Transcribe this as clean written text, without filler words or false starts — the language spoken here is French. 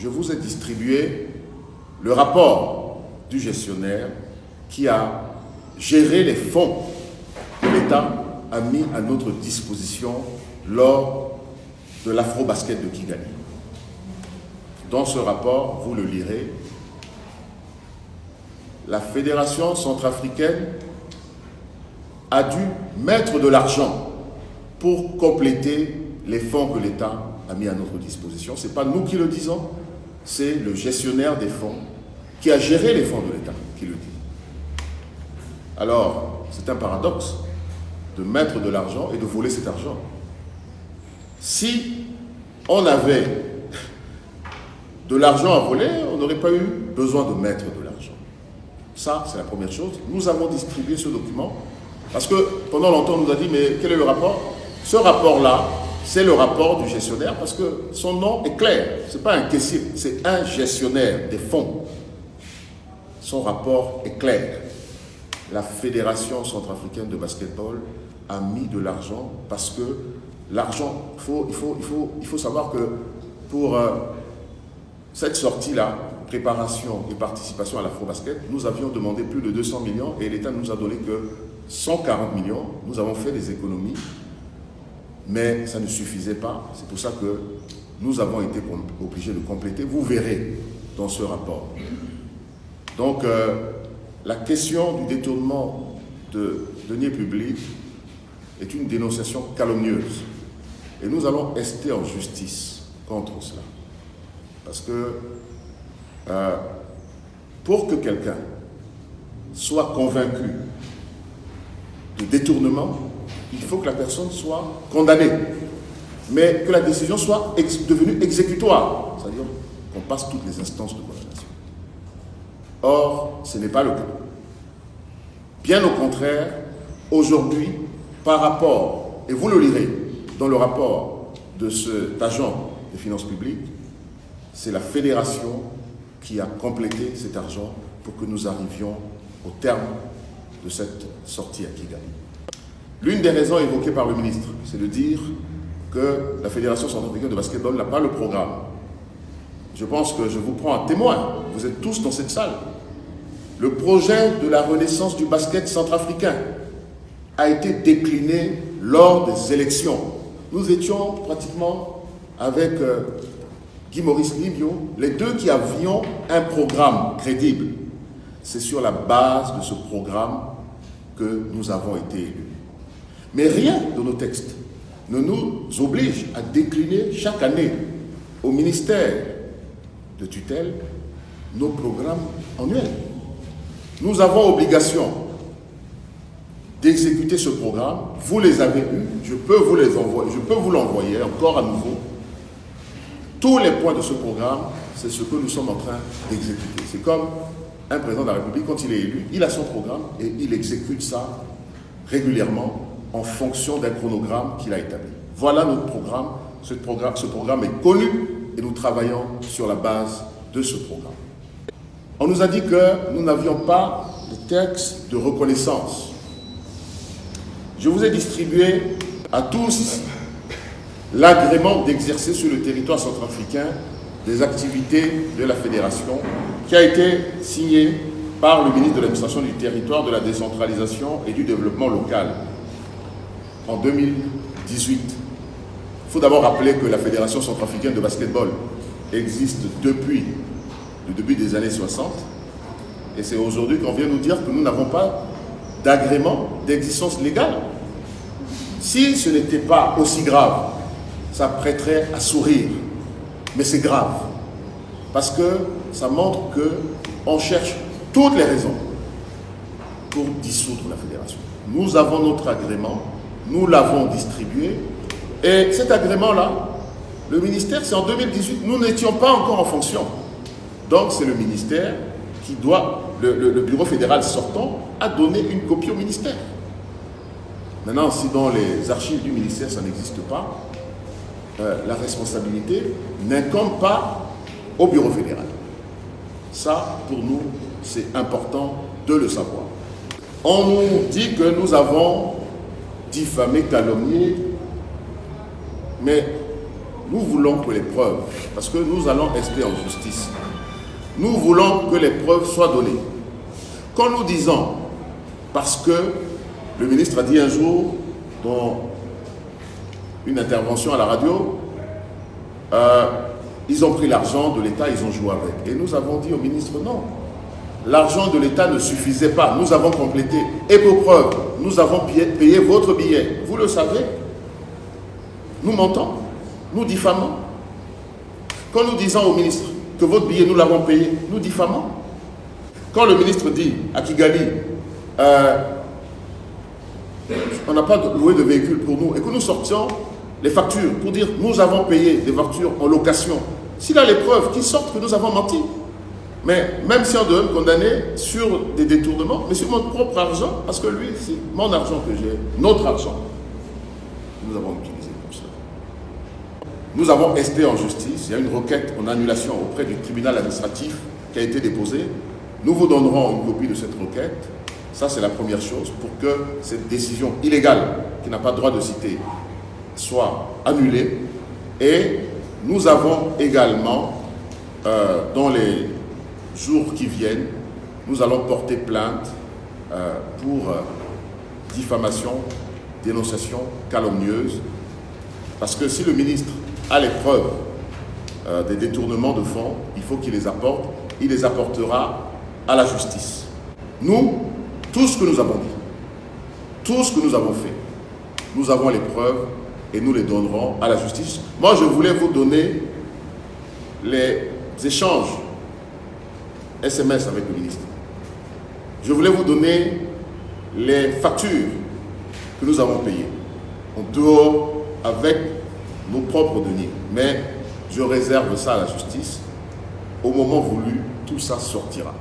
je vous ai distribué le rapport du gestionnaire qui a géré les fonds que l'État a mis à notre disposition lors de l'Afro-Basket de Kigali. Dans ce rapport, vous le lirez, la Fédération centrafricaine a dû mettre de l'argent pour compléter les fonds que l'État a mis à notre disposition. Ce n'est pas nous qui le disons, c'est le gestionnaire des fonds qui a géré les fonds de l'État qui le dit. Alors, c'est un paradoxe de mettre de l'argent et de voler cet argent. Si on avait de l'argent à voler, on n'aurait pas eu besoin de mettre de l'argent. Ça, c'est la première chose. Nous avons distribué ce document parce que pendant longtemps, on nous a dit, mais quel est le rapport? Ce rapport-là, c'est le rapport du gestionnaire parce que son nom est clair. Ce n'est pas un caissier, c'est un gestionnaire des fonds. Son rapport est clair. La Fédération centrafricaine de basketball a mis de l'argent parce que l'argent, il faut savoir que pour cette sortie-là, préparation et participation à l'Afro-Basket, nous avions demandé plus de 200 millions et l'État nous a donné que 140 millions. Nous avons fait des économies, mais ça ne suffisait pas. C'est pour ça que nous avons été obligés de compléter. Vous verrez dans ce rapport. Donc, la question du détournement de deniers publics est une dénonciation calomnieuse. Et nous allons ester en justice contre cela. Parce que pour que quelqu'un soit convaincu de détournement, il faut que la personne soit condamnée, mais que la décision soit devenue exécutoire, c'est-à-dire qu'on passe toutes les instances de condamnation. Or, ce n'est pas le cas. Bien au contraire, aujourd'hui, par rapport, et vous le lirez dans le rapport de cet agent des finances publiques, c'est la fédération qui a complété cet argent pour que nous arrivions au terme de cette sortie à Kigali. L'une des raisons évoquées par le ministre, c'est de dire que la Fédération centrafricaine de basketball n'a pas le programme. Je pense que je vous prends un témoin, vous êtes tous dans cette salle. Le projet de la renaissance du basket centrafricain a été décliné lors des élections. Nous étions pratiquement avec Guy Maurice Libio, les deux qui avions un programme crédible. C'est sur la base de ce programme que nous avons été élus. Mais rien de nos textes ne nous oblige à décliner chaque année au ministère de tutelle nos programmes annuels. Nous avons obligation d'exécuter ce programme. Vous les avez eus, je peux vous les envoyer, je peux vous l'envoyer encore à nouveau. Tous les points de ce programme, c'est ce que nous sommes en train d'exécuter. C'est comme un président de la République, quand il est élu, il a son programme et il exécute ça régulièrement en fonction d'un chronogramme qu'il a établi. Voilà notre programme. Ce programme est connu et nous travaillons sur la base de ce programme. On nous a dit que nous n'avions pas de texte de reconnaissance. Je vous ai distribué à tous l'agrément d'exercer sur le territoire centrafricain des activités de la Fédération qui a été signé par le ministre de l'Administration du Territoire, de la Décentralisation et du Développement local en 2018. Il faut d'abord rappeler que la Fédération centrafricaine de basketball existe depuis le début des années 60 et c'est aujourd'hui qu'on vient nous dire que nous n'avons pas d'agrément d'existence légale. Si ce n'était pas aussi grave, ça prêterait à sourire. Mais c'est grave. Parce que ça montre qu'on cherche toutes les raisons pour dissoudre la fédération. Nous avons notre agrément, nous l'avons distribué. Et cet agrément-là, le ministère, c'est en 2018, nous n'étions pas encore en fonction. Donc c'est le ministère qui doit, le bureau fédéral sortant, a donné une copie au ministère. Maintenant, si dans les archives du ministère, ça n'existe pas, la responsabilité n'incombe pas au bureau fédéral. Ça, pour nous, c'est important de le savoir. On nous dit que nous avons diffamé, calomnié, mais nous voulons que les preuves, parce que nous allons rester en justice, nous voulons que les preuves soient données. Quand nous disons, parce que le ministre a dit un jour, dans une intervention à la radio, ils ont pris l'argent de l'État, ils ont joué avec. Et nous avons dit au ministre, non, l'argent de l'État ne suffisait pas, nous avons complété. Et pour preuve, nous avons payé votre billet. Vous le savez, nous mentons, nous diffamons. Quand nous disons au ministre que votre billet, nous l'avons payé, nous diffamons. Quand le ministre dit à Kigali, on n'a pas loué de véhicule pour nous, et que nous sortions les factures pour dire nous avons payé des voitures en location, s'il a les preuves qui sortent que nous avons menti. Mais même si on doit me condamner sur des détournements, mais sur mon propre argent, parce que lui, c'est mon argent que j'ai, notre argent, nous avons utilisé pour cela. Nous avons resté en justice, il y a une requête en annulation auprès du tribunal administratif qui a été déposée. Nous vous donnerons une copie de cette requête. Ça, c'est la première chose, pour que cette décision illégale, qui n'a pas droit de citer, soit annulée. Et nous avons également, dans les jours qui viennent, nous allons porter plainte pour diffamation, dénonciation calomnieuse. Parce que si le ministre a les preuves des détournements de fonds, il faut qu'il les apporte. Il les apportera à la justice. Nous, tout ce que nous avons dit, tout ce que nous avons fait, nous avons les preuves et nous les donnerons à la justice. Moi, je voulais vous donner les échanges SMS avec le ministre. Je voulais vous donner les factures que nous avons payées, en dehors avec nos propres deniers. Mais je réserve ça à la justice. Au moment voulu, tout ça sortira.